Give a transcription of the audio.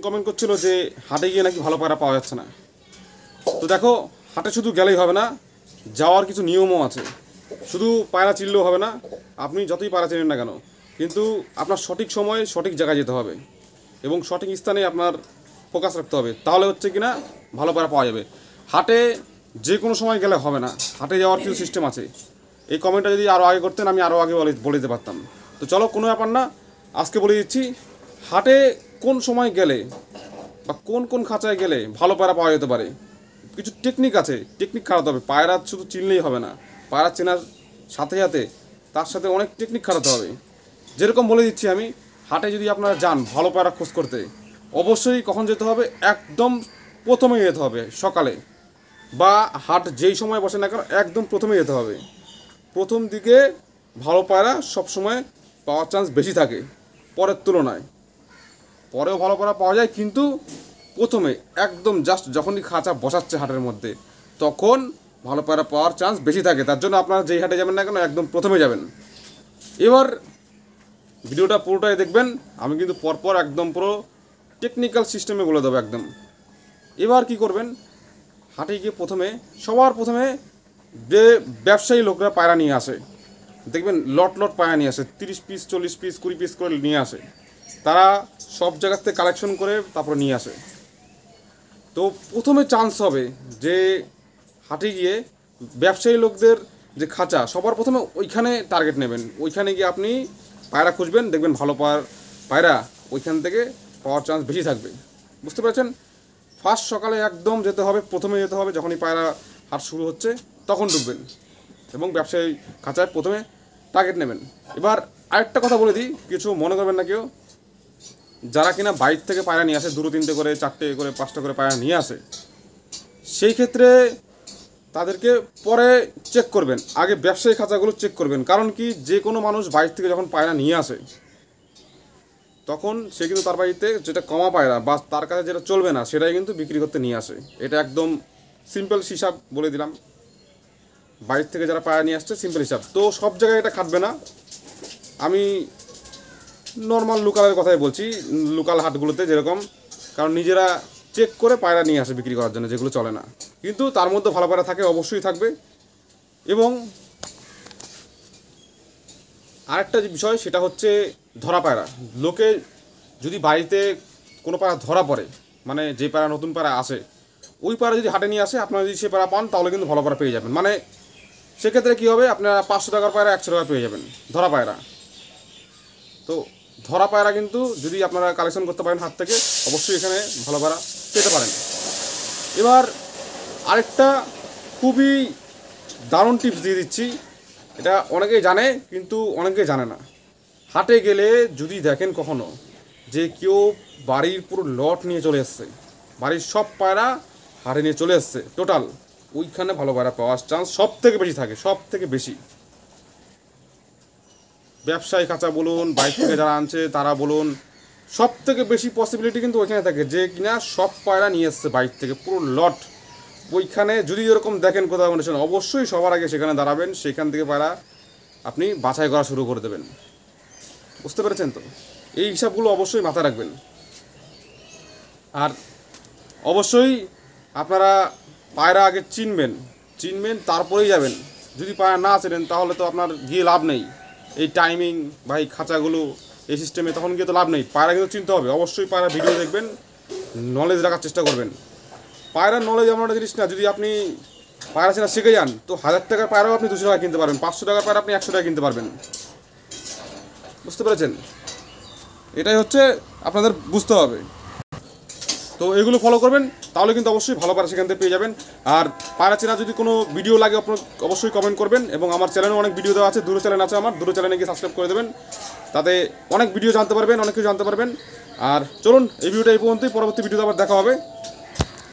Comment করছিল যে হাটে গিয়ে নাকি ভালো পায়রা পাওয়া যাচ্ছে না। তো দেখো, হাটে শুধু গেলেই হবে না, যাওয়ার কিছু নিয়মও আছে। শুধু পায়রা চিনলেও হবে না, আপনি যতই পায়রা চেনেন না কেন, কিন্তু আপনার সঠিক সময়ে সঠিক জায়গায় যেতে হবে এবং সঠিক স্থানে আপনার ফোকাস রাখতে হবে। তাহলে হচ্ছে কিনা ভালো পায়রা পাওয়া যাবে। হাটে যে কোনো সময় গেলে হবে না, হাটে যাওয়ার কিছু সিস্টেম আছে। এই কমেন্টটা যদি আরও আগে করতেন আমি আরও আগে বলে দিতে পারতাম। তো চলো, কোনো ব্যাপার না, আজকে বলে দিচ্ছি হাটে কোন সময় গেলে বা কোন কোন খাঁচায় গেলে ভালো পায়রা পাওয়া যেতে পারে। কিছু টেকনিক আছে, টেকনিক খাটাতে হবে। পায়রা শুধু চিনলেই হবে না, পায়রা চেনার সাথে সাথে তার সাথে অনেক টেকনিক খাটাতে হবে। যেরকম বলে দিচ্ছি আমি, হাটে যদি আপনারা যান ভালো পায়রা খোঁজ করতে, অবশ্যই কখন যেতে হবে, একদম প্রথমে যেতে হবে, সকালে বা হাট যেই সময় বসে না কেন একদম প্রথমে যেতে হবে। প্রথম দিকে ভালো পায়রা সবসময় পাওয়ার চান্স বেশি থাকে পরের তুলনায়। পরেও ভালো পায়রা পাওয়া যায়, কিন্তু প্রথমে একদম জাস্ট যখনই খাঁচা বসাচ্ছে হাটের মধ্যে, তখন ভালো পায়রা পাওয়ার চান্স বেশি থাকে। তার জন্য আপনারা যেই হাটে যাবেন না কেন একদম প্রথমে যাবেন। এবার ভিডিওটা পুরোটাই দেখবেন, আমি কিন্তু পরপর একদম পুরো টেকনিক্যাল সিস্টেমে বলে দেবো একদম। এবার কি করবেন, হাটে গিয়ে সবার প্রথমে যে ব্যবসায়ী লোকরা পায়রা নিয়ে আসে, দেখবেন লট লট পায়রা নিয়ে আসে, 30 পিস 40 পিস 20 পিস করে নিয়ে আসে। তারা সব জায়গার থেকে কালেকশন করে তারপরে নিয়ে আসে। তো প্রথমে চান্স হবে যে হাটে গিয়ে ব্যবসায়ী লোকদের যে খাঁচা, সবার প্রথমে ওইখানে টার্গেট নেবেন। ওইখানে গিয়ে আপনি পায়রা খুঁজবেন, দেখবেন ভালো পায়রা ওইখান থেকে পাওয়ার চান্স বেশি থাকবে। বুঝতে পেরেছেন? ফার্স্ট সকালে একদম যেতে হবে, প্রথমে যেতে হবে, যখনই পায়রা হাট শুরু হচ্ছে তখন ঢুকবেন এবং ব্যবসায়ী খাঁচায় প্রথমে টার্গেট নেবেন। এবার আরেকটা কথা বলে দিই, কিছু মনে করবেন না কেউ, যারা কিনা বাইরে থেকে পায়রা নিয়ে আসে, 2-3টে করে 4টে করে 5টা করে পায়রা নিয়ে আসে, সেই ক্ষেত্রে তাদেরকে পরে চেক করবেন, আগে ব্যবসায়ী খাঁচাগুলো চেক করবেন। কারণ কি, যে কোনো মানুষ বাইরে থেকে যখন পায়রা নিয়ে আসে তখন সে কিন্তু তার বাড়িতে যেটা কমা পায়রা বা তার কাছে যেটা চলবে না সেটাই কিন্তু বিক্রি করতে নিয়ে আসে। এটা একদম সিম্পল হিসাব বলে দিলাম। বাইরে থেকে যারা পায়রা নিয়ে আসছে সিম্পল হিসাব। তো সব জায়গায় এটা খাটবে না, আমি নর্মাল লোকালের কথাই বলছি, লোকাল হাটগুলোতে যেরকম, কারণ নিজেরা চেক করে পায়রা নিয়ে আসে বিক্রি করার জন্য, যেগুলো চলে না। কিন্তু তার মধ্যে ভালো পায়রা থাকে, অবশ্যই থাকবে। এবং আরেকটা যে বিষয় সেটা হচ্ছে ধরা পায়রা। লোকে যদি বাড়িতে কোনো পায়রা ধরা পড়ে, মানে যে পায়রা নতুন পায়রা আসে, ওই পায়রা যদি হাটে নিয়ে আসে, আপনারা যদি সে পায়রা পান তাহলে কিন্তু ভালো পায়রা পেয়ে যাবেন। মানে সেক্ষেত্রে কী হবে, আপনারা 500 টাকার পায়রা 100 টাকা পেয়ে যাবেন ধরা পায়রা। তো ধরা পায়রা কিন্তু যদি আপনারা কালেকশন করতে পারেন হাট থেকে, অবশ্যই এখানে ভালো পায়রা পেতে পারেন। এবার আরেকটা খুবই দারুণ টিপস দিয়ে দিচ্ছি, এটা অনেকেই জানে কিন্তু অনেকেই জানে না। হাটে গেলে যদি দেখেন কখনো যে কেউ বাড়ির পুরো লট নিয়ে চলে এসছে, বাড়ির সব পায়রা হাটে নিয়ে চলে এসছে টোটাল, ওইখানে ভালো পায়রা পাওয়ার চান্স সব থেকে বেশি থাকে, সব থেকে বেশি। ব্যবসায়ী খাঁচা বলুন, বাইরে থেকে যারা আনছে তারা বলুন, সব থেকে বেশি পসিবিলিটি কিন্তু ওইখানে থাকে, যে কিনা সব পায়রা নিয়ে এসছে বাইরে থেকে পুরো লট। ওইখানে যদি এরকম দেখেন কোথাও অনুষ্ঠান, অবশ্যই সবার আগে সেখানে দাঁড়াবেন, সেখান থেকে পায়রা আপনি বাছাই করা শুরু করে দেবেন। বুঝতে পেরেছেন তো? এই হিসাবগুলো অবশ্যই মাথায় রাখবেন। আর অবশ্যই আপনারা পায়রা আগে চিনবেন তারপরেই যাবেন। যদি পায়রা না চেনেন তাহলে তো আপনার গিয়ে লাভ নেই। এই টাইমিং বা এই খাঁচাগুলো এই সিস্টেমে তখন গিয়ে তো লাভ নেই। পায়রা কিন্তু চিনতে হবে, অবশ্যই পায়রা ভিডিও দেখবেন, নলেজ রাখার চেষ্টা করবেন। পায়রার নলেজ এমন একটা জিনিস না, যদি আপনি পায়রা চেনা শিখে যান তো 1000 টাকার পায়রাও আপনি 200 টাকা কিনতে পারবেন, 500 টাকার পায়রা আপনি 100 টাকা কিনতে পারবেন। বুঝতে পেরেছেন? এটাই হচ্ছে আপনাদের বুঝতে হবে। তো এগুলো ফলো করবেন, তাহলে কিন্তু অবশ্যই ভালো পায়রা সেখান থেকে পেয়ে যাবেন। আর পায়রা চেনা যদি কোনো ভিডিও লাগে আপনার অবশ্যই কমেন্ট করবেন। এবং আমার চ্যানেলে অনেক ভিডিও দেওয়া আছে, দুটো চ্যানেল আছে আমার, দুটো চ্যানেলে গিয়ে সাবস্ক্রাইব করে দেবেন, তাতে অনেক ভিডিও জানতে পারবেন, অনেক কিছু জানতে পারবেন। আর চলুন, এই ভিডিওটা এই পর্যন্তই, পরবর্তী ভিডিওতে আবার দেখা হবে।